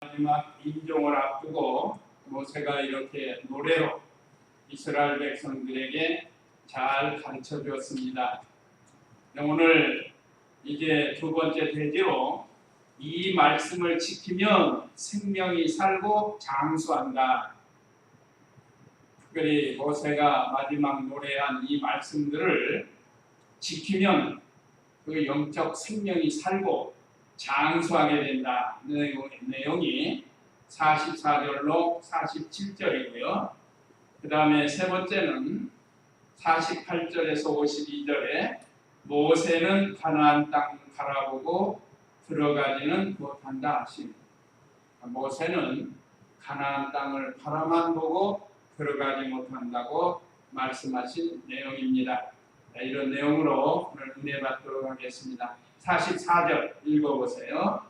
마지막 임종을 앞두고 모세가 이렇게 노래로 이스라엘 백성들에게 잘 가르쳐 주었습니다. 오늘 이제 두 번째 대지로 이 말씀을 지키면 생명이 살고 장수한다. 특별히 모세가 마지막 노래한 이 말씀들을 지키면 그 영적 생명이 살고 장수하게 된다. 내용이 44절로 47절이고요. 그 다음에 세 번째는 48절에서 52절에 모세는 가나안 땅 바라보고 들어가지는 못한다 하심. 모세는 가나안 땅을 바라만 보고 들어가지 못한다고 말씀하신 내용입니다. 이런 내용으로 오늘 은혜 받도록 하겠습니다. 44절 읽어보세요.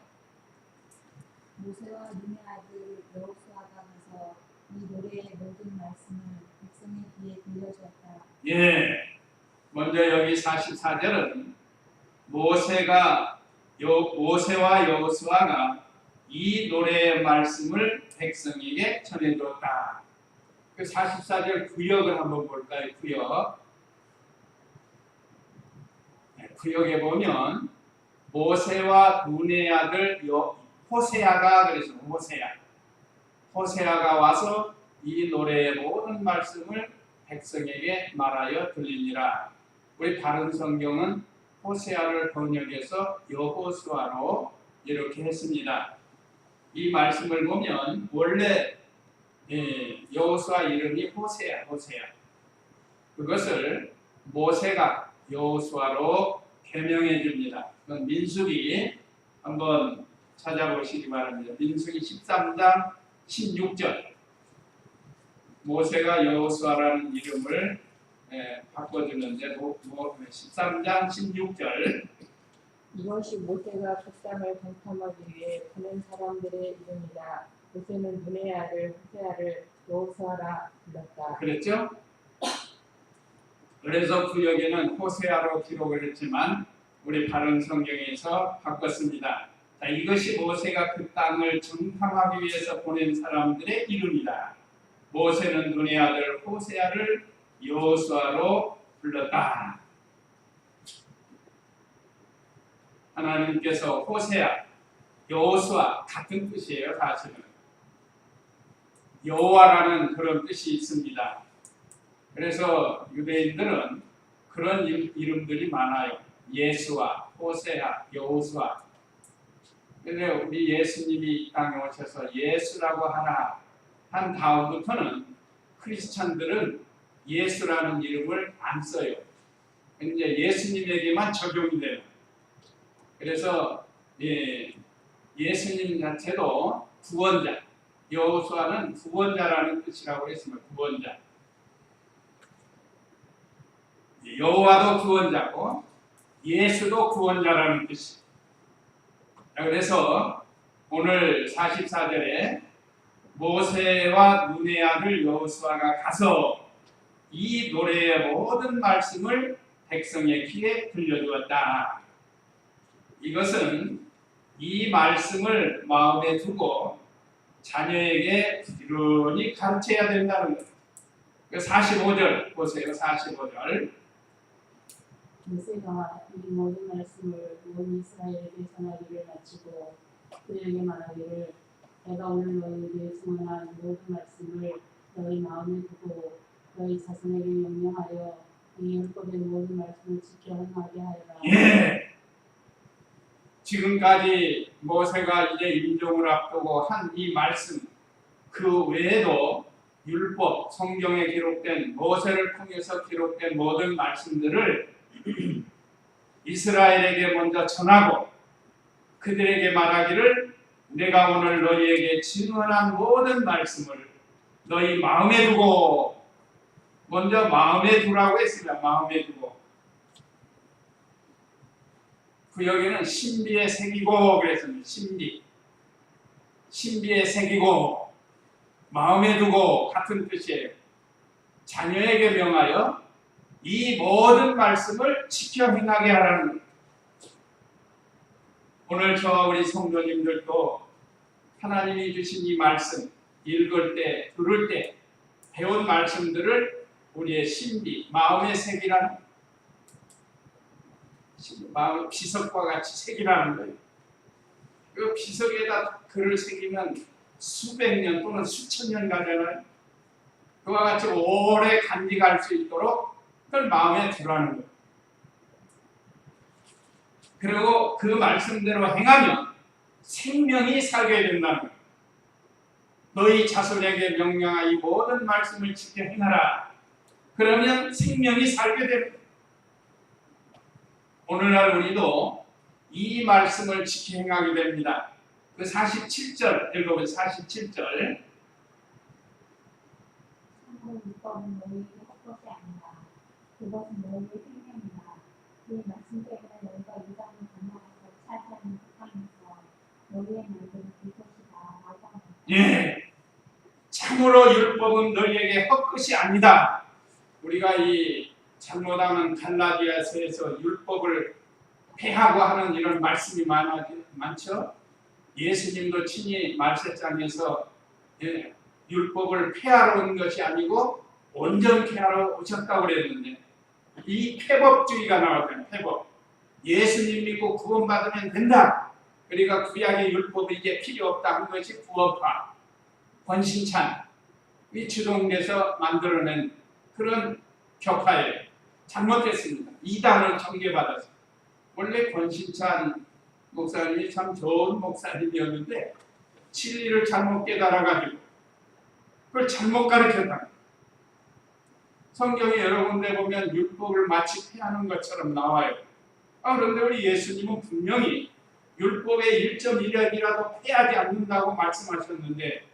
모세와 눈의 아들 여호수아가 가서 이 노래의 모든 말씀을 백성의 귀에 들려주었다. 예, 먼저 여기 44절은 모세와 여호수아가 이 노래의 말씀을 백성에게 전해주었다. 그 44절 구역을 한번 볼까요? 구역에 보면 모세와 눈의 아들 호세아가 그래서 호세아가 와서 이 노래의 모든 말씀을 백성에게 말하여 들리니라. 우리 다른 성경은 호세아를 번역해서 여호수아로 이렇게 했습니다. 이 말씀을 보면 원래 여호수아 이름이 호세아. 그것을 모세가 여호수아로 개명해 줍니다. 민수기 한번 찾아보시기 바랍니다. 민수기 13장 16절. 모세가 여호수아라는 이름을 바꿔주는데 13장 16절. 이것이 모세가 그 땅을 정탐하기 위해 보낸 사람들의 이름이다. 모세는 눈의 아들 호세아를 여호수아라 불렀다. 그랬죠? 그래서 구역에는 호세아로 기록을 했지만 우리 바른 성경에서 바꿨습니다. 자, 이것이 모세가 그 땅을 정탐하기 위해서 보낸 사람들의 이름이다. 모세는 눈의 아들 호세아를 여호수아로 불렀다. 하나님께서 호세아, 여호수아 같은 뜻이에요. 사실은 여호와라는 그런 뜻이 있습니다. 그래서 유대인들은 그런 이름들이 많아요. 예수와 호세아, 여호수아. 그런데 우리 예수님이 이 땅에 오셔서 예수라고 하나 한 다음부터는 크리스찬들은 예수라는 이름을 안 써요. 이제 예수님에게만 적용이 돼요. 그래서 예수님 자체도 구원자, 여호수아는 구원자라는 뜻이라고 했습니다. 구원자. 여호와도 구원자고 예수도 구원자라는 뜻이. 그래서 오늘 44절에 모세와 눈의 아들 여호수아가 가서 이 노래의 모든 말씀을 백성의 귀에 들려주었다. 이것은 이 말씀을 마음에 두고 자녀에게 부지런히 가르쳐야 된다는 거예요. 45절 보세요. 45절. 모세가 이 모든 말씀을 온 이스라엘에게 전하기를 마치고 그들에게 말하기를 내가 오늘 너희에게 증언한 모든 말씀을 너희 마음에 두고 너희 자손에게 명령하여 이 율법의 모든 말씀을 지켜 행하게 하여라. 예. 지금까지 모세가 이제 임종을 앞두고 한 이 말씀 그 외에도 율법, 성경에 기록된 모세를 통해서 기록된 모든 말씀들을 이스라엘에게 먼저 전하고 그들에게 말하기를 내가 오늘 너희에게 증언한 모든 말씀을 너희 마음에 두고 먼저 마음에 두라고 했습니다. 마음에 두고 구역에는 신비에 새기고 그랬습니다. 신비에 새기고 마음에 두고 같은 뜻이에요. 자녀에게 명하여 이 모든 말씀을 지켜 행하게 하라는 거예요. 오늘 저와 우리 성도님들도 하나님이 주신 이 말씀 읽을 때, 들을 때 배운 말씀들을 우리의 신비, 마음의 색이라는 마음 비석과 같이 색이라는 거예요. 그 비석에다 글을 새기면 수백 년 또는 수천 년 가잖아요. 그와 같이 오래 간직할 수 있도록 그걸 마음에 두라는 거예요. 그리고 그 말씀대로 행하면 생명이 살게 된다는 거예요. 너희 자손에게 명령한 이 모든 말씀을 지켜 행하라. 그러면 생명이 살게 됩니다. 오늘날 우리도 이 말씀을 지켜 행하게 됩니다. 그 47절 읽어보세요. 47절. 참으로 율법은 너희에게 헛것이 아니다. 그것은 너희의 생명이다. 그 말씀 때문에 너희가 유다를 건너가서 차지하는 그 땅에서 너희의 날들을 볼 것이다. 라고 합니다. 예, 참으로 율법은 너희에게 헛것이 아니다. 우리가 이 잘못하는 갈라디아서에서 율법을 폐하고 하는 이런 말씀이 많죠. 예수님도 친히 말세장에서 율법을 폐하러 온 것이 아니고 온전케 하러 오셨다고 그랬는데 이 폐법주의가 나왔잖아요. 폐법. 예수님 믿고 구원받으면 된다. 그러니까 구약의 율법이 이제 필요 없다 한 것이 구원파, 권신찬, 이 주동에서 만들어낸 그런 격파예요. 잘못했습니다. 이단을 정죄받았어요. 원래 권신찬 목사님이 참 좋은 목사님이었는데 진리를 잘못 깨달아가지고 그걸 잘못 가르쳤다. 성경에 여러 군데 보면 율법을 마치 폐하는 것처럼 나와요. 그런데 우리 예수님은 분명히 율법의 1.1약이라도 폐하지 않는다고 말씀하셨는데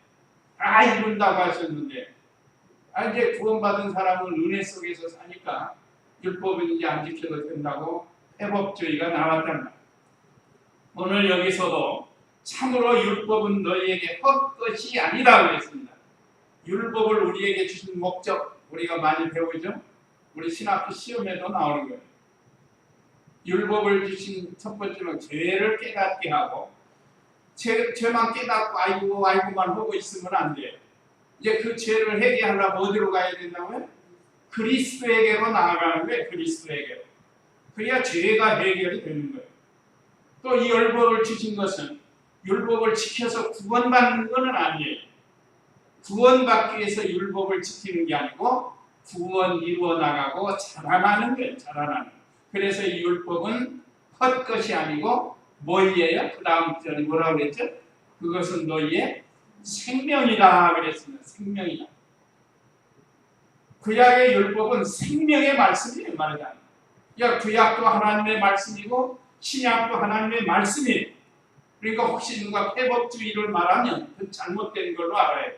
이룬다고 하셨는데 이제 구원받은 사람은 은혜 속에서 사니까 율법은 이제 안 지켜도 된다고 폐법주의가 나왔단 말이에요. 오늘 여기서도 참으로 율법은 너희에게 헛것이 아니다 그랬습니다. 율법을 우리에게 주신 목적 우리가 많이 배우죠. 우리 신학교 시험에도 나오는 거예요. 율법을 주신 첫 번째는 죄를 깨닫게 하고 죄만 깨닫고 아이고만 하고 있으면 안 돼요. 이제 그 죄를 해결하려면 어디로 가야 된다고요? 그리스도에게로 나아가는 거예요. 그리스도에게로. 그래야 죄가 해결이 되는 거예요. 또 이 율법을 주신 것은 율법을 지켜서 구원받는 것은 아니에요. 구원받기 위해서 율법을 지키는 게 아니고 구원 이루어 나가고 자라나는 거예요. 자라나는. 그래서 이 율법은 헛것이 아니고 뭐예요? 그 다음 절이 뭐라고 그랬죠? 그것은 너희의 생명이다 그랬습니다. 생명이다. 구약의 율법은 생명의 말씀이에요. 말하자면. 구약도 하나님의 말씀이고 신약도 하나님의 말씀이에요. 그러니까 혹시 누가 폐법주의를 말하면 그 잘못된 걸로 알아요.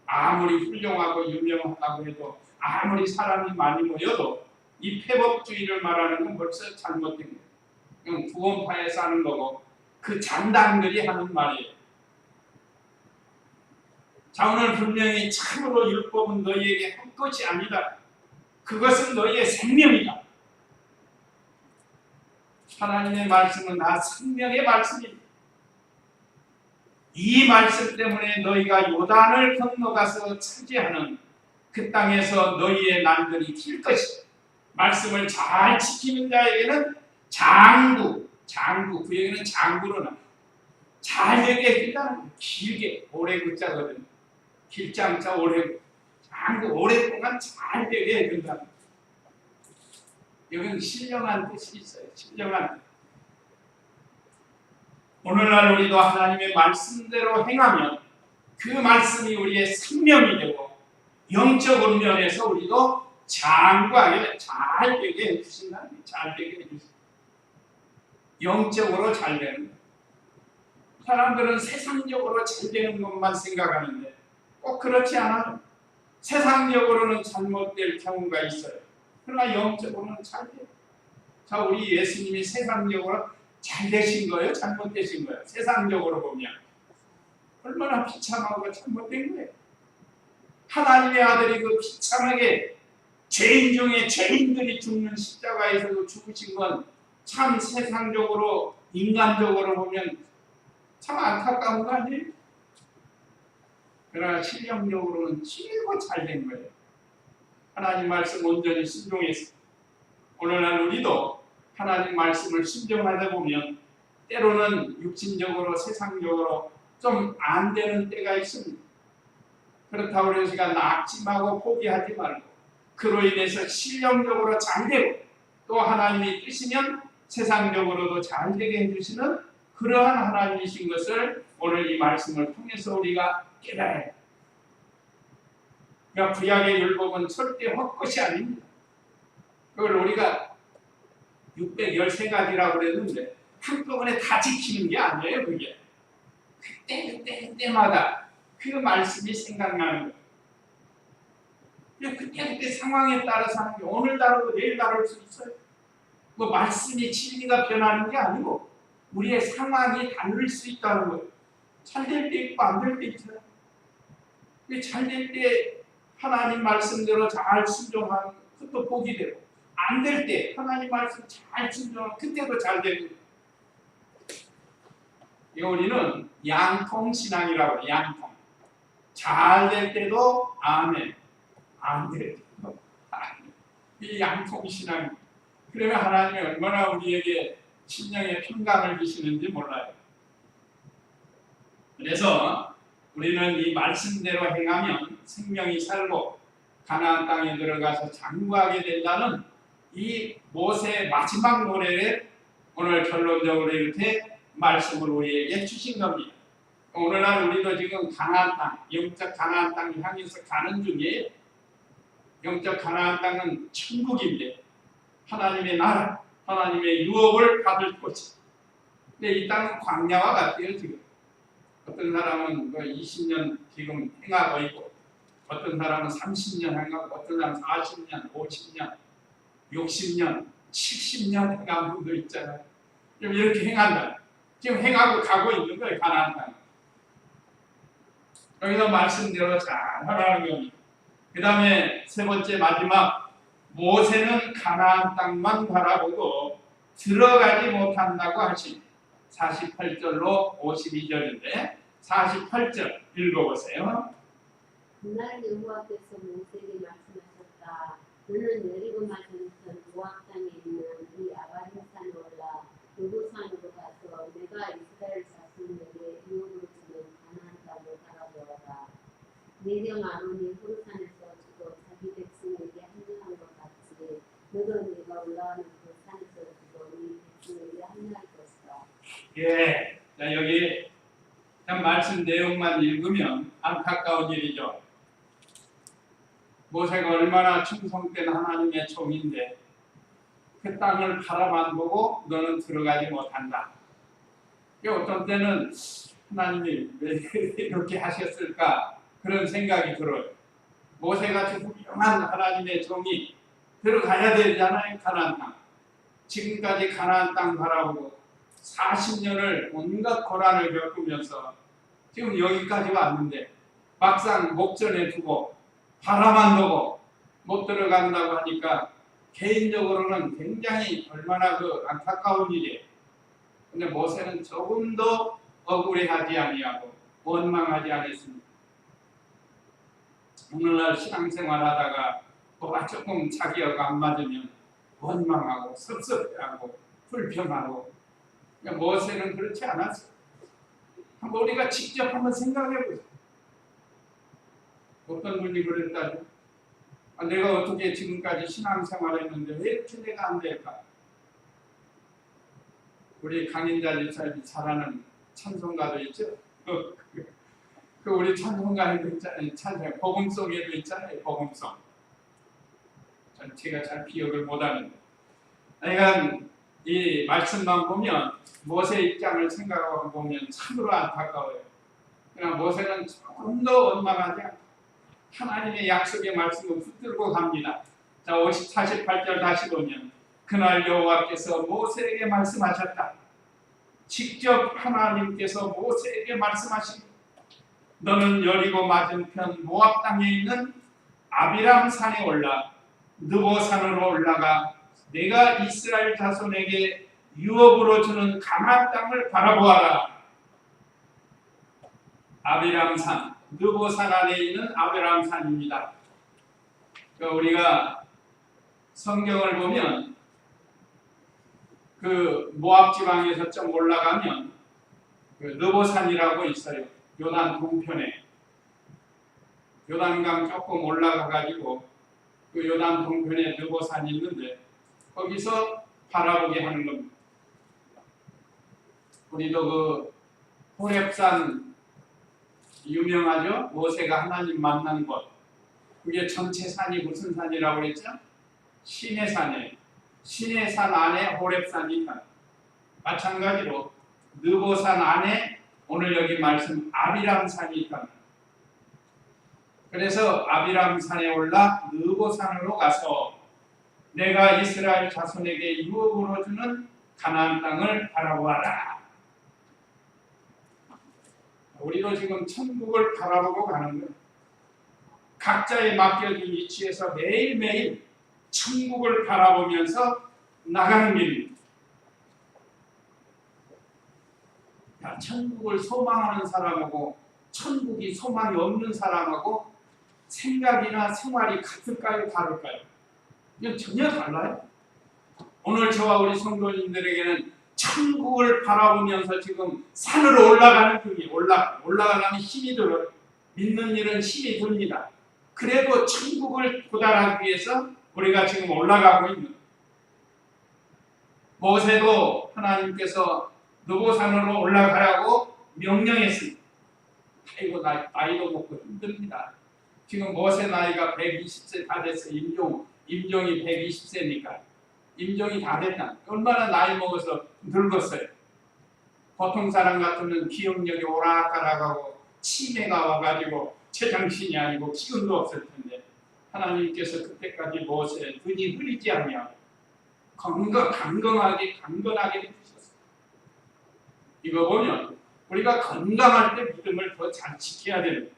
아무리 훌륭하고 유명하다고 해도 아무리 사람이 많이 모여도 이 폐법주의를 말하는 건 벌써 잘못된 거예요. 그건 구원파에서 하는 거고 그 장단들이 하는 말이에요. 자, 오늘 분명히 참으로 율법은 너희에게 헛것이 아니다. 그것은 너희의 생명이다. 하나님의 말씀은 나 생명의 말씀입니다. 이 말씀 때문에 너희가 요단을 건너가서 차지하는 그 땅에서 너희의 난들이 길 것이다. 말씀을 잘 지키는 자에게는 장구, 그 얘기는 장구로 나와요. 잘 되게 해준다는 길게, 오래 굿자거든. 길장자 오래, 장구 오랫동안 잘 되게 해준다는 이건 신령한 뜻이 있어요. 신령한 뜻. 오늘날 우리도 하나님의 말씀대로 행하면 그 말씀이 우리의 생명이 되고 영적 면에서 우리도 장구하게 잘 되게 해주신다. 잘 되게 해주신다. 영적으로 잘 되는 거예요. 사람들은 세상적으로 잘 되는 것만 생각하는데 꼭 그렇지 않아요. 세상적으로는 잘못될 경우가 있어요. 그러나 영적으로는 잘 돼요. 자, 우리 예수님이 세상적으로 잘 되신 거예요? 잘못되신 거예요? 세상적으로 보면 얼마나 비참하고 잘못된 거예요. 하나님의 아들이 그 비참하게 죄인 중에 죄인들이 죽는 십자가에서 죽으신 건 참 세상적으로 인간적으로 보면 참 안타까운 거 아니에요? 그러나 실력적으로는 최고 잘 된 거예요. 하나님 말씀 온전히 순종해서 오늘날 우리도 하나님 말씀을 순종하다 보면 때로는 육신적으로 세상적으로 좀 안 되는 때가 있습니다. 그렇다고 해서 우리가 낙심하고 포기하지 말고 그로 인해서 실력적으로 잘 되고 또 하나님이 뜨시면 세상적으로도 잘 되게 해주시는 그러한 하나님이신 것을 오늘 이 말씀을 통해서 우리가 깨달아야 해요. 그러니까 구약의 율법은 절대 헛것이 아닙니다. 그걸 우리가 613가지라고 그랬는데 한꺼번에 다 지키는 게 아니에요. 그게 그때마다 그 말씀이 생각나는 거예요. 그때 상황에 따라서 하는 게 오늘 다르고 내일 다를 수 있어요. 뭐 말씀이 진리가 변하는 게 아니고 우리의 상황이 다를 수 있다는 거예요. 잘 될 때 있고 안 될 때 있잖아요. 잘 될 때 하나님 말씀대로 잘 순종하는 것도 복이 되고 안 될 때 하나님 말씀 잘 순종하는 그때도 잘 되고 우리는 양통신앙이라고 해요. 양통. 잘 될 때도 아멘, 안 될 때도 아멘. 이 양통신앙. 그러면 하나님이 얼마나 우리에게 심령의 평강을 주시는지 몰라요. 그래서 우리는 이 말씀대로 행하면 생명이 살고 가나안 땅에 들어가서 장구하게 된다는 이 모세의 마지막 노래를 오늘 결론적으로 이렇게 말씀을 우리에게 주신 겁니다. 오늘날 우리도 지금 가나안 땅, 영적 가나안 땅을 향해서 가는 중에 영적 가나안 땅은 천국인데 하나님의 나라, 하나님의 유업을 받을 곳이. 근데 이 땅은 광야와 같아요. 지금 어떤 사람은 20년 지금 행하고 있고 어떤 사람은 30년 행하고 어떤 사람은 40년, 50년, 60년, 70년 행한 분도 있잖아요. 좀 이렇게 행한다. 지금 행하고 가고 있는 거예요. 가나안 땅. 여기서 말씀대로 잘 하라는 겁니다. 그 다음에 세 번째 마지막 모세는 가나안 땅만 바라보고 들어가지 못한다고 하신 48절로 52절인데 48절 읽어보세요. 그날 여호와께서 모세에게 말씀하셨다. 너는 내리고 맞은 편 모압 땅에 있는 이 아바림 산에 올라 여호산으로 가서 내가 이스라엘 자손에게 유업으로 주는 가나안 땅을 바라보아라. 내령 아론이 호르산에서 주고 자기 백성에게 합류한 것 같이 너도 내가 올라가는 그 산에서 주고 이 백성에게 합류할 것이다. 예, 자 여기 그냥 말씀 내용만 읽으면 안타까운 일이죠. 모세가 얼마나 충성된 하나님의 종인데 그 땅을 바라만 보고 너는 들어가지 못한다. 어떤 때는 하나님이 왜 이렇게 하셨을까 그런 생각이 들어요. 모세같이 훌륭한 하나님의 종이 들어가야 되잖아요. 가나안 땅. 지금까지 가나안 땅 바라보고 40년을 온갖 고난을 겪으면서 지금 여기까지 왔는데 막상 목전에 두고 바라만 보고 못 들어간다고 하니까 개인적으로는 굉장히 얼마나 안타까운 일이에요. 근데 모세는 조금도 억울해하지 아니하고 원망하지 않았습니다. 오늘날 신앙생활하다가 뭐가 조금 자기하고 안 맞으면 원망하고 섭섭해하고 불평하고 모세는 그렇지 않았어요. 한번 우리가 직접 한번 생각해보세요. 어떤 분이 그랬다죠? 내가 어떻게 지금까지 신앙생활했는데 왜 이렇게 내가 안 될까? 우리 강인자 집사님이 잘하는 찬송가도 있죠? 그 우리 찬송가에도 있잖아요. 찬송 복음송에도 있잖아요. 복음송. 제가 잘 기억을 못하는데. 그러니까 이 말씀만 보면 모세 입장을 생각하고 보면 참으로 안타까워요. 그러나 모세는 조금 더 원망하지 않고 하나님의 약속의 말씀을 붙들고 갑니다. 자, 48절 다시 보면 그날 여호와께서 모세에게 말씀하셨다. 직접 하나님께서 모세에게 말씀하신 너는 여리고 맞은편 모압 땅에 있는 아비람 산에 올라 느보 산으로 올라가 내가 이스라엘 자손에게 유업으로 주는 가나안 땅을 바라보아라. 아비람 산, 느보산 안에 있는 아벨람산입니다. 우리가 성경을 보면 그 모압 지방에서 좀 올라가면 그 느보산이라고 있어요. 요단 동편에 요단강 조금 올라가 가지고 그 요단 동편에 느보산이 있는데 거기서 바라보게 하는 겁니다. 우리도 그 호렙산 유명하죠? 모세가 하나님 만난 곳. 그게 전체 산이 무슨 산이라고 그랬죠? 신의 산이에요. 신의 산 안에 호렙산이 있다. 마찬가지로 느보산 안에 오늘 여기 말씀 아비람산이 있다. 그래서 아비람산에 올라 느보산으로 가서 내가 이스라엘 자손에게 유업으로 주는 가나안 땅을 바라보아라. 우리도 지금 천국을 바라보고 가는 거예요. 각자의 맡겨진 위치에서 매일매일 천국을 바라보면서 나가는 길입니다. 천국을 소망하는 사람하고 천국이 소망이 없는 사람하고 생각이나 생활이 같을까요? 다를까요? 이건 전혀 달라요. 오늘 저와 우리 성도님들에게는 천국을 바라보면서 지금 산으로 올라가는 중이에요. 올라가려면 힘이 들어요. 믿는 일은 힘이 듭니다. 그래도 천국을 도달하기 위해서 우리가 지금 올라가고 있는 모세도 하나님께서 느보산으로 올라가라고 명령했습니다. 아이고 나이도 먹고 힘듭니다. 지금 모세 나이가 120세 다 됐어. 임종이 120세니까 임종이 다 됐다. 얼마나 나이 먹어서 늙었어요. 보통 사람 같으면 기억력이 오락가락하고 치매가 와가지고 제정신이 아니고 기운도 없을 텐데 하나님께서 그때까지 모세를 눈이 흐리지 않냐 강건하게 해주셨어요. 이거 보면 우리가 건강할 때 믿음을 더 잘 지켜야 됩니다.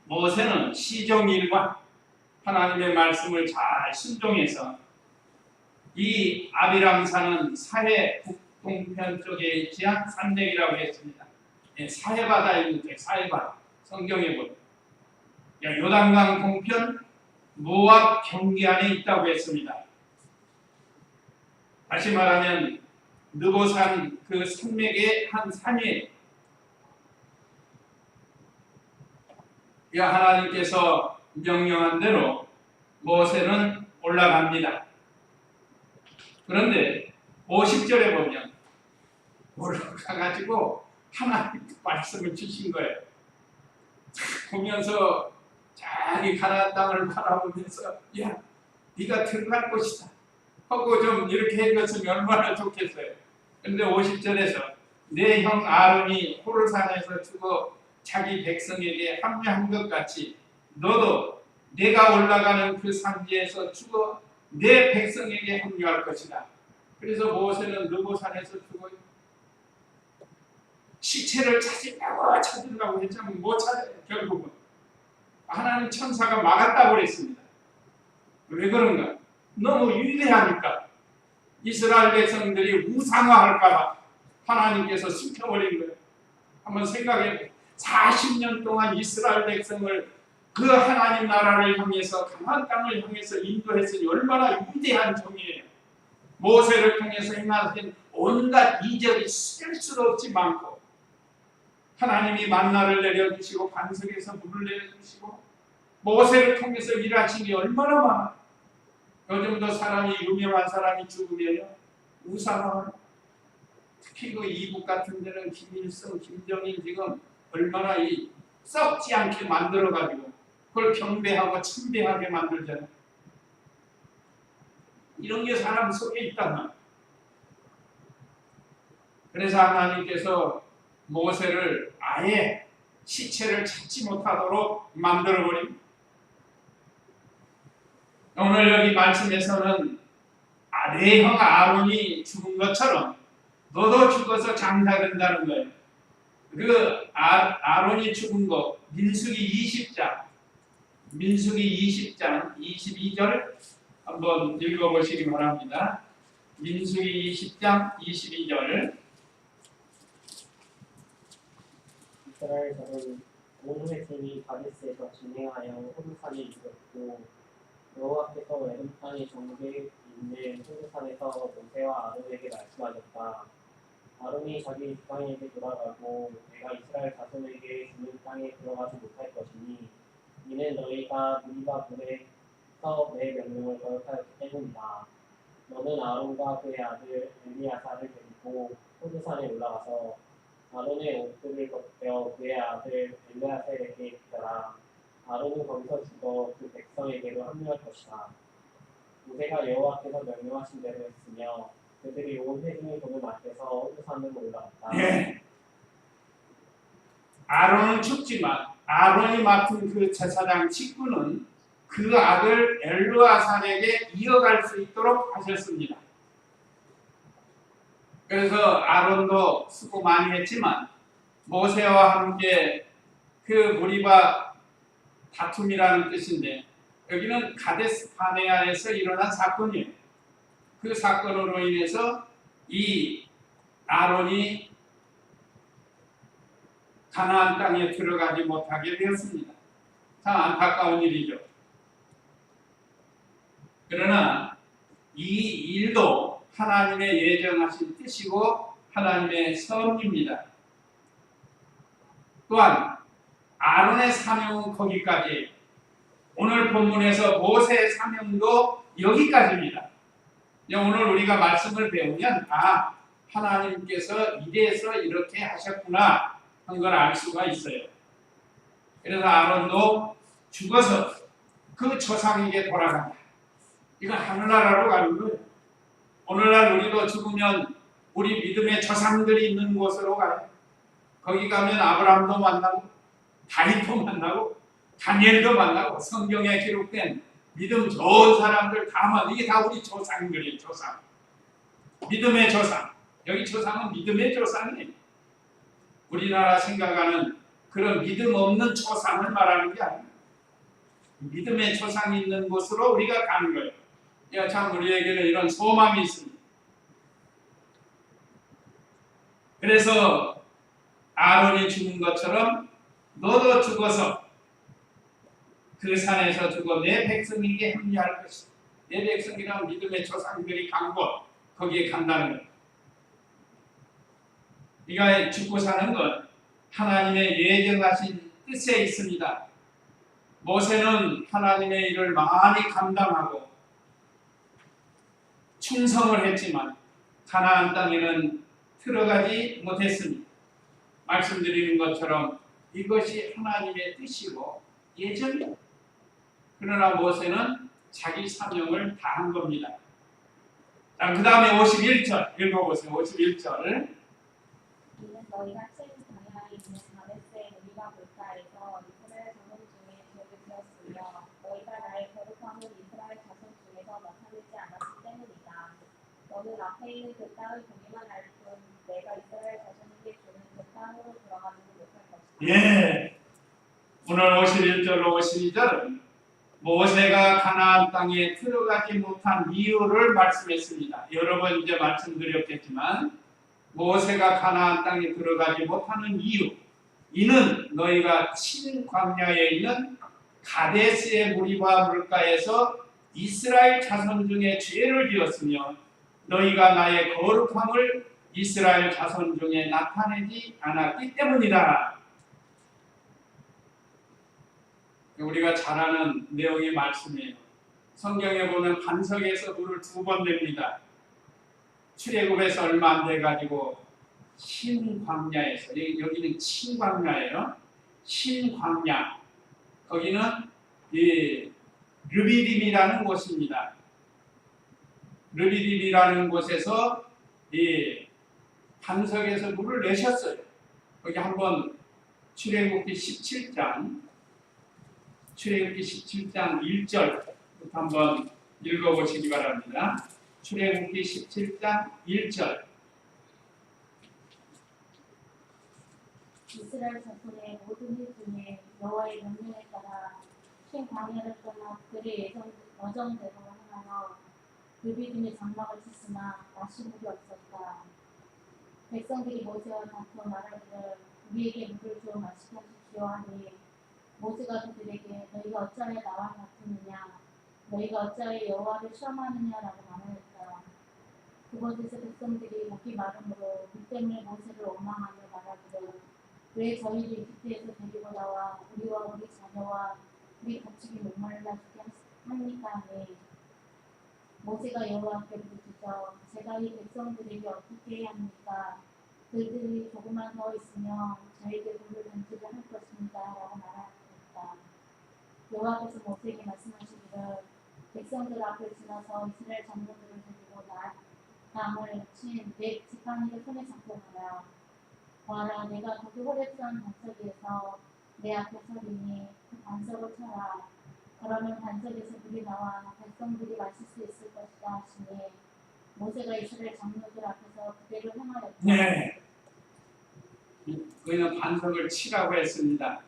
모세는 시종일관 하나님의 말씀을 잘 순종해서 이 아비람산은 사해 북동편 쪽에 있지한 산맥이라고 했습니다. 사해바다에 있는데 사해바다 성경에 보면 요단강 동편 모압 경계 안에 있다고 했습니다. 다시 말하면 느보산 그 산맥의 한 산이에요. 하나님께서 명령한 대로 모세는 올라갑니다. 그런데 50절에 보면 올라가가지고 하나님 말씀을 주신 거예요. 보면서 자기 가나안 땅을 바라보면서 야 네가 들어갈 곳이다 하고 좀 이렇게 해줬으면 얼마나 좋겠어요. 그런데 50절에서 내 형 아론이 호르산에서 죽어 자기 백성에게 합류한 것 같이 너도 내가 올라가는 그 산지에서 죽어 내 백성에게 합류할 것이다. 그래서 모세는 느보산에서 죽어 시체를 찾으려고 했지만 못 찾아요. 결국은 하나님 천사가 막았다고 그랬습니다. 왜 그런가? 너무 위대하니까 이스라엘 백성들이 우상화할까봐 하나님께서 숨겨버린 거예요. 한번 생각해 40년 동안 이스라엘 백성을 그 하나님 나라를 향해서 가나안 땅을 향해서 인도했으니 얼마나 위대한 종이에요. 모세를 통해서 행하신 온갖 이적이 셀 수도 없이 많고 하나님이 만나를 내려주시고 반석에서 물을 내려주시고 모세를 통해서 일하신 게 얼마나 많아. 요즘도 사람이 유명한 사람이 죽으면요 우상화. 특히 그 이북 같은 데는 김일성, 김정일 지금 얼마나 이 썩지 않게 만들어가지고 그걸 경배하고 참배하게 만들잖아요. 이런 게 사람 속에 있단 말이에요. 그래서 하나님께서 모세를 아예 시체를 찾지 못하도록 만들어버립니다. 오늘 여기 말씀에서는 내 형 아론이 죽은 것처럼 너도 죽어서 장사된다는 거예요. 그 아론이 죽은 거 민수기 20장 22절 한번 읽어보시기 바랍니다. 민수기 20장 22절 이스라엘 자손이 온 회중이 가데스에서 진행하여 호르산에 이르렀고 여호와께서 에돔 땅의 정교에 있는 호르산에서 모세와 아론에게 말씀하셨다. 아론이 자기 지팡이에게 돌아가고 내가 이스라엘 자손에게 주는 땅에 들어가지 못할 것이니 이는 너희가 무리바 불에서 내 명령을 거역하였기 때문이다. 너는 아론과 그의 아들 엘리야사를 데리고 호르산에 올라가서 아론의 옷들을 벗겨 그의 아들 엘리야셀에게 입혀라. 아론은 거기서 죽어 그 백성에게로 합류할 것이다. 모세가 여호와께서 명령하신 대로 했으며 그들이 온 회중이 보는 앞에서 호르산으로 올라갔다. 예. 아론은 죽지만 아론이 맡은 그 제사장 직분은 그 아들 엘르아살에게 이어갈 수 있도록 하셨습니다. 그래서 아론도 수고 많이 했지만 모세와 함께 그 무리바 다툼이라는 뜻인데 여기는 가데스 바네아에서 일어난 사건이에요. 그 사건으로 인해서 이 아론이 가나안 땅에 들어가지 못하게 되었습니다. 참 안타까운 일이죠. 그러나 이 일도 하나님의 예정하신 뜻이고 하나님의 섭리입니다. 또한 아론의 사명은 거기까지, 오늘 본문에서 모세의 사명도 여기까지입니다. 오늘 우리가 말씀을 배우면 하나님께서 이래서 이렇게 하셨구나 한 걸 알 수가 있어요. 그래서 아론도 죽어서 그 조상에게 돌아간다. 이건 하늘나라로 가는 거예요. 오늘날 우리도 죽으면 우리 믿음의 조상들이 있는 곳으로 가요. 거기 가면 아브라함도 만나고 다윗도 만나고 다니엘도 만나고 성경에 기록된 믿음 좋은 사람들 다 만나고, 이게 다 우리 조상들이에요. 조상. 믿음의 조상. 여기 조상은 믿음의 조상이에요. 우리나라 생각하는 그런 믿음 없는 조상을 말하는 게 아니에요. 믿음의 조상이 있는 곳으로 우리가 가는 거예요. 참 우리에게는 이런 소망이 있습니다. 그래서 아론이 죽은 것처럼 너도 죽어서 그 산에서 죽어 내 백성에게 합류할 것이다. 내 백성이란 믿음의 조상들이 간 곳, 거기에 간다는 거예요. 네가 죽고 사는 건 하나님의 예정하신 뜻에 있습니다. 모세는 하나님의 일을 많이 감당하고 충성을 했지만 가나안 땅에는 들어가지 못했습니다. 말씀드리는 것처럼 이것이 하나님의 뜻이고 예정이에요. 그러나 모세는 자기 사명을 다한 겁니다. 자, 그 다음에 51절 읽어보세요. 51절. 이는 너희가 칠 방향에 있는 가데스의 무리바 불가에서 이스라엘 자손 중에 죄를 지었으며 너희가 나의 거룩함을 이스라엘 자손 중에서 나타내지 않았기 때문이다. 너는 앞에 있는 그 땅을 보기만 할 뿐 내가 이스라엘 자손에게 주는 그 땅으로 들어가지는 못할 것이다. 예. 오늘 51절로 52절은 모세가 가나안 땅에 들어가지 못한 이유를 말씀했습니다. 여러 번 이제 말씀드렸겠지만 모세가 가나안 땅에 들어가지 못하는 이유, 이는 너희가 친 광야에 있는 가데스의 무리바 물가에서 이스라엘 자손 중에 죄를 지었으며 너희가 나의 거룩함을 이스라엘 자손 중에 나타내지 않았기 때문이다. 우리가 잘 아는 내용의 말씀이에요. 성경에 보면 반석에서 물을 2번 냅니다. 출애굽에서 얼마 안 돼가지고 신광야에서, 여기는 친광야예요. 신광야, 거기는 이 르비딤이라는 곳입니다. 르비딤이라는 곳에서 이 반석에서 물을 내셨어요. 거기 한번 출애굽기 17장 1절부터 한번 읽어보시기 바랍니다. 출애굽기 17장 1절. 이스라엘 자손의 모든 일 중에 여호와의 명령에 따라 신 광야를 떠나 그의 여정대로 행하여 르비딤의 장막을 쳤으나 마실 물이 없었다. 백성들이 모세와 다투어 말하기를 우리에게 물을 주어 마시게 하십시오 하시오 하니 모세가 그들에게 너희가 어찌하여 나와 다투느냐 너희가 어찌하여 여호와를 시험하느냐라고 말하였다. 그곳에서 백성들이 목이 마름으로 그 때문에 모세를 원망하며 말하기를 왜 저희를 이집트에서 데리고 나와 우리와 우리 자녀와 우리 가축이 목말라 죽게 합니까 하니 모세가 여호와께 부르짖어 제가 이 백성들에게 어떻게 해야 합니까? 그들이 조금만 더 있으면 저에게 돌을 던지게 할 것입니다 라고 말하였다. 여호와께서 모세에게 말씀하시기를 백성들 앞을 지나서 이스라엘 장로들을 데리고 나무를 친 네 지팡이를 손에 잡고 가라. 보아라 내가 거기 호렙산 반석에서 내 앞에 서리니 그 반석을 쳐라. 그러면 반석에서 물이 나와 백성들이 마실 수 있을 것이다 하시니 모세가 이스라엘 장로들 앞에서 그대로 행하였다. 네. 그는 반석을 치라고 했습니다.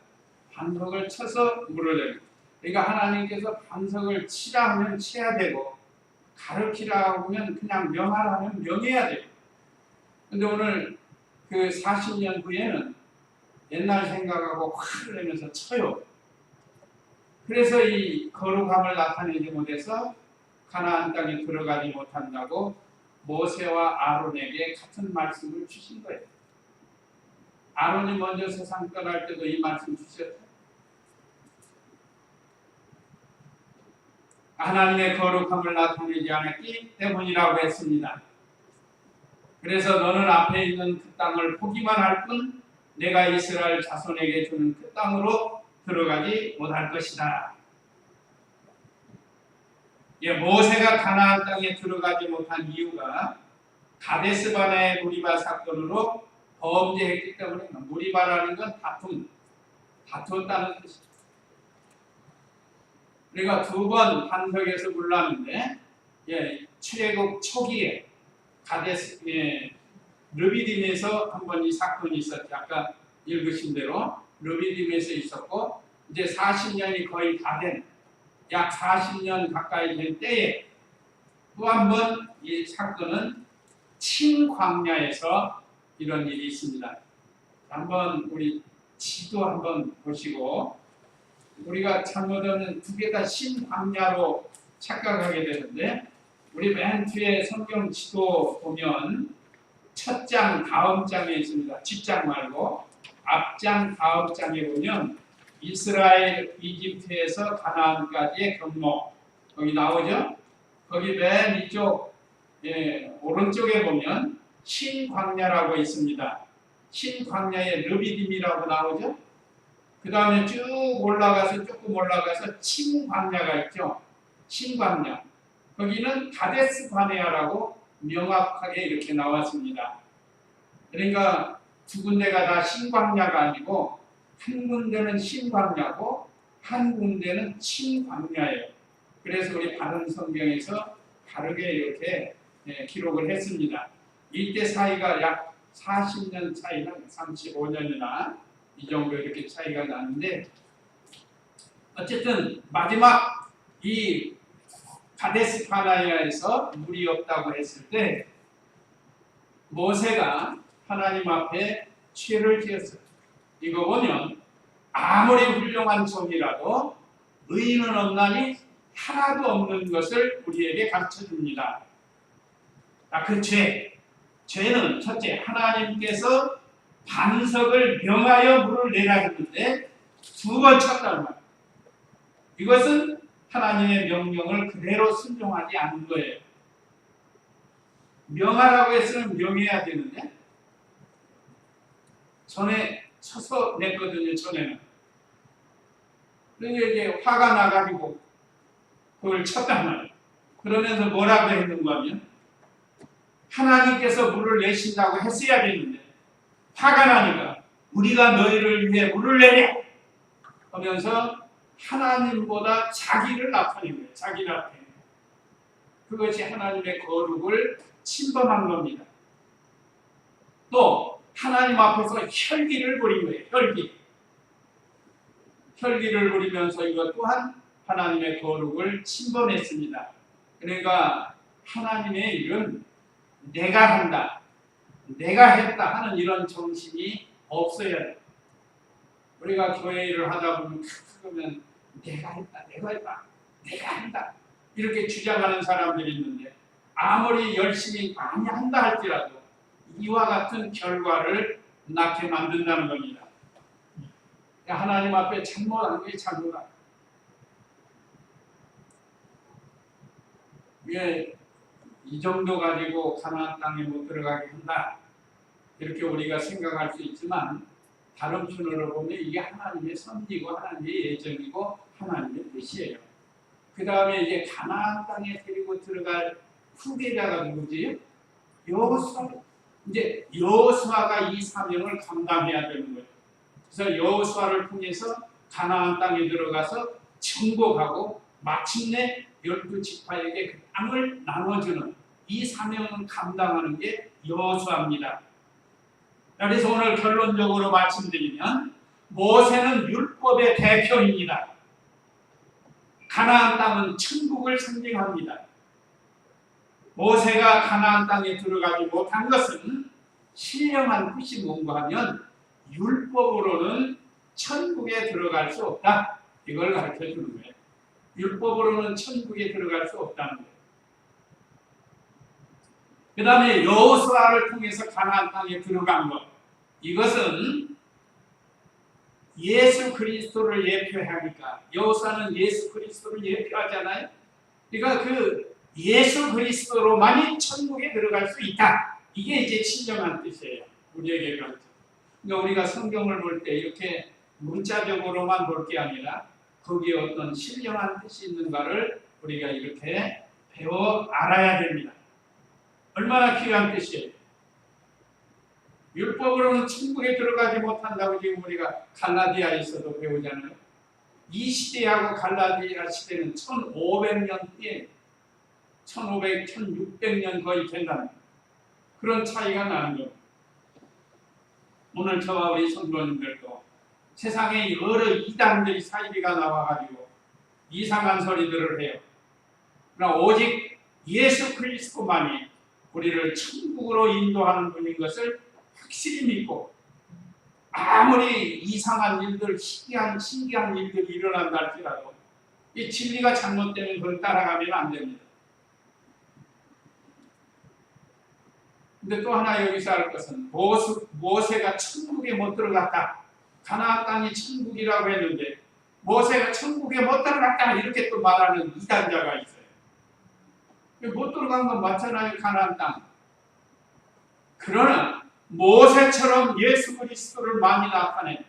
반석을 쳐서 물을 내요. 그러니까 하나님께서 반석을 치라 하면 쳐야 되고 가르치라 하면 그냥 명하라 하면 명해야 돼요. 근데 오늘 그 40년 후에는 옛날 생각하고 화를 내면서 쳐요. 그래서 이 거룩함을 나타내지 못해서 가나안 땅에 들어가지 못한다고 모세와 아론에게 같은 말씀을 주신 거예요. 아론이 먼저 세상 떠날 때도 이 말씀 주셨죠. 하나님의 거룩함을 나타내지 않았기 때문이라고 했습니다. 그래서 너는 앞에 있는 그 땅을 포기만 할 뿐 내가 이스라엘 자손에게 주는 그 땅으로 들어가지 못할 것이다. 모세가 가나안 땅에 들어가지 못한 이유가 가데스바네아의 무리바 사건으로 범죄했기 때문입니다. 무리바라는 건 다투었다는 뜻이죠. 우리가 두 번 반석에서 물렀는데 출애굽 초기에 르비딤에서 한 번 이 사건이 있었죠. 아까 읽으신 대로 르비딤에서 있었고 이제 40년이 거의 다 된 약 40년 가까이 된 때에 또 한 번 이 사건은 친광야에서 이런 일이 있습니다. 한번 우리 지도 한번 보시고 우리가 잘못하면 두 개 다 신광야로 착각하게 되는데 우리 맨 뒤에 성경 지도 보면 첫 장 다음 장에 있습니다. 뒷장 말고 앞장 다음 장에 보면 이스라엘 이집트에서 가나안까지의 경로 거기 나오죠. 거기 맨 이쪽 오른쪽에 보면 신광야라고 있습니다. 신광야의 르비딤이라고 나오죠. 그 다음에 쭉 올라가서 조금 올라가서 친광야가 있죠. 친광야. 거기는 가데스 바네아라고 명확하게 이렇게 나왔습니다. 그러니까 두 군데가 다 신광야가 아니고 한 군데는 신광야고 한 군데는 친광야예요. 그래서 우리 다른 성경에서 다르게 이렇게 기록을 했습니다. 이때 사이가 약 40년 차이나 35년이나 이 정도 이렇게 차이가 나는데 어쨌든 마지막 이 가데스 바네아에서 물이 없다고 했을 때 모세가 하나님 앞에 죄를 지었어요. 이거 보면 아무리 훌륭한 종이라도 의인은 없나니 하나도 없는 것을 우리에게 가르쳐줍니다. 그 죄는 첫째 하나님께서 반석을 명하여 물을 내라 했는데 두 번 쳤단 말이에요. 이것은 하나님의 명령을 그대로 순종하지 않은 거예요. 명하라고 했으면 명해야 되는데 전에 쳐서 냈거든요. 전에는. 그러니까 이제 화가 나가지고 그걸 쳤단 말이에요. 그러면서 뭐라고 했는가 하면 하나님께서 물을 내신다고 했어야 되는데 화가 나니까 우리가 너희를 위해 물을 내냐 하면서 하나님보다 자기를 나타낸 거예요. 자기를 나타낸 거예요. 그것이 하나님의 거룩을 침범한 겁니다. 또 하나님 앞에서 혈기를 부린 거예요. 혈기를 부리면서 이것 또한 하나님의 거룩을 침범했습니다. 그러니까 하나님의 일은 내가 한다, 내가 했다 하는 이런 정신이 없어야 해요. 우리가 교회 일을 하다 보면 그러면 내가 했다, 내가 한다 이렇게 주장하는 사람들이 있는데 아무리 열심히 많이 한다 할지라도 이와 같은 결과를 낳게 만든다는 겁니다. 하나님 앞에 잘못한 게 잘못한. 왜 이 정도 가지고 가나안 땅에 못 들어가게 한다 이렇게 우리가 생각할 수 있지만 다른 편으로 보면 이게 하나님의 섭리고 하나님의 예정이고 하나님의 뜻이에요. 그 다음에 이제 가나안 땅에 데리고 들어갈 후계자가 누구지? 여호수아. 이제 여호수아가 이 사명을 감당해야 되는 거예요. 그래서 여호수아를 통해서 가나안 땅에 들어가서 정복하고 마침내 12지파에게 그 땅을 나눠주는 이 사명을 감당하는 게 여호수아입니다. 그래서 오늘 결론적으로 말씀드리면 모세는 율법의 대표입니다. 가나안 땅은 천국을 상징합니다. 모세가 가나안 땅에 들어가지 못한 것은 신령한 뜻이 뭔가 하면 율법으로는 천국에 들어갈 수 없다. 이걸 가르쳐 주는 거예요. 율법으로는 천국에 들어갈 수 없다는 거예요. 그 다음에 여호수아를 통해서 가나안 땅에 들어간 것. 이것은 예수 그리스도를 예표하니까 여호수아는 예수 그리스도를 예표하잖아요. 그러니까 그 예수 그리스도로만이 천국에 들어갈 수 있다. 이게 이제 진정한 뜻이에요. 우리에게 가르쳐. 그러니까 우리가 성경을 볼 때 이렇게 문자적으로만 볼 게 아니라 거기에 어떤 신령한 뜻이 있는가를 우리가 이렇게 배워 알아야 됩니다. 얼마나 귀한 뜻이에요. 율법으로는 천국에 들어가지 못한다고 지금 우리가 갈라디아에서도 배우잖아요. 이 시대하고 갈라디아 시대는 1500년 뒤에 1500, 1600년 거의 된다는 그런 차이가 나는 거예요. 오늘 저와 우리 성도님들도 세상에 여러 이단들이 사이비가 나와가지고 이상한 소리들을 해요. 그러나 오직 예수 그리스도만이 우리를 천국으로 인도하는 분인 것을 확실히 믿고 아무리 이상한 일들, 신기한 일들이 일어난다 할지라도 이 진리가 잘못되면 그걸 따라가면 안 됩니다. 근데 또 하나 여기서 알 것은 모세가 천국에 못 들어갔다. 가나안 땅이 천국이라고 했는데 모세가 천국에 못 들어갔다 이렇게 또 말하는 이단자가 있어요. 못 들어간 건 맞잖아요. 가나안 땅. 그러나 모세처럼 예수 그리스도를 많이 나타낸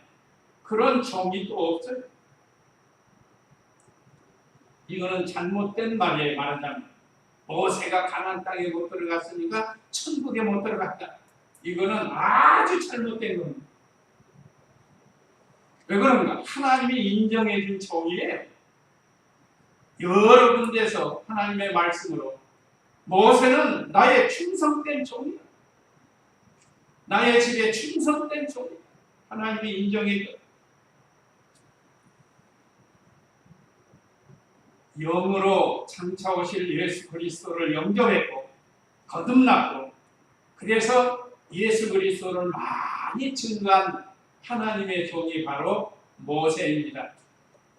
그런 종이 또 없어요. 이거는 잘못된 말이에요. 말하자면 모세가 가나안 땅에 못 들어갔으니까 천국에 못 들어갔다. 이거는 아주 잘못된 겁니다. 왜 그런가? 하나님이 인정해 준 종이에요. 여러 군데서 하나님의 말씀으로 모세는 나의 충성된 종이다. 나의 집에 충성된 종이다. 하나님이 인정해 준 영으로 장차 오실 예수 그리스도를 영접했고 거듭났고 그래서 예수 그리스도를 많이 증거한 하나님의 종이 바로 모세입니다.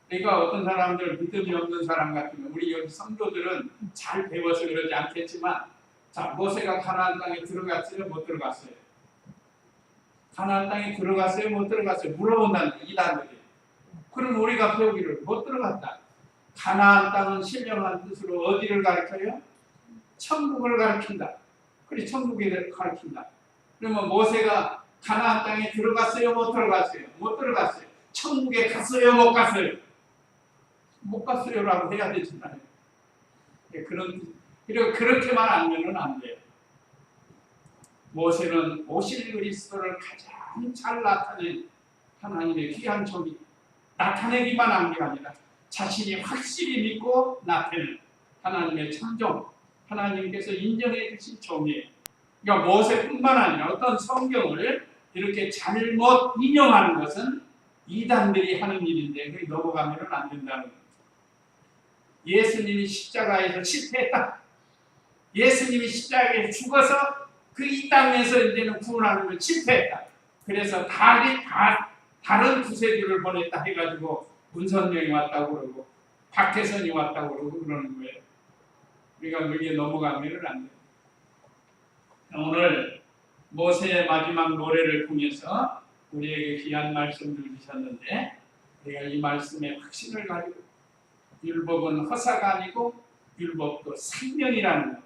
그러니까 어떤 사람들 믿음이 없는 사람 같으면 우리 여기 성도들은 잘 배워서 그러지 않겠지만 자 모세가 가나안 땅에 들어갔어요? 못 들어갔어요? 가나안 땅에 들어갔어요? 못 들어갔어요? 물어본다는 이단들이. 그럼 우리가 배우기를 못 들어갔다. 가나안 땅은 신령한 뜻으로 어디를 가르쳐요? 천국을 가르친다. 그래 천국에 가르친다. 그러면 모세가 가나안 땅에 들어갔어요? 못 들어갔어요? 못 들어갔어요. 천국에 갔어요? 못 갔어요? 못 갔어요라고 해야 되잖아요. 그리고 그렇게만 알면은 안 돼요. 모세는 오실 그리스도를 가장 잘 나타낸 하나님의 귀한 종이 나타내기만 한 게 아니라 자신이 확실히 믿고 나타내는 하나님의 참종, 하나님께서 인정해 주신 종이에요. 그러니까 모세뿐만 아니라 어떤 성경을 이렇게 잘못 인용하는 것은 이단들이 하는 일인데 그게 넘어가면 안 된다는 거예요. 예수님이 십자가에서 실패했다. 예수님이 십자가에 죽어서 그 이 땅에서 이제는 구원하는 걸 실패했다. 그래서 다 다른 구세주를 보냈다 해가지고 문선명이 왔다고 그러고 박태선이 왔다고 그러고 그러는 거예요. 우리가 그게 넘어가면은 안 돼요. 오늘 모세의 마지막 노래를 통해서 우리에게 귀한 말씀을 주셨는데 우리가 이 말씀에 확신을 가지고 율법은 허사가 아니고 율법도 생명이라는 것,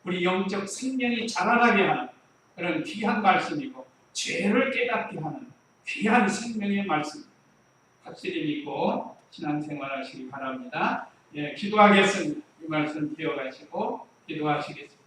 우리 영적 생명이 자라나게 하는 그런 귀한 말씀이고 죄를 깨닫게 하는 귀한 생명의 말씀 확실히 믿고 신앙생활 하시기 바랍니다. 예, 기도하겠습니다. 이 말씀 기억하시고 기도하시겠습니다.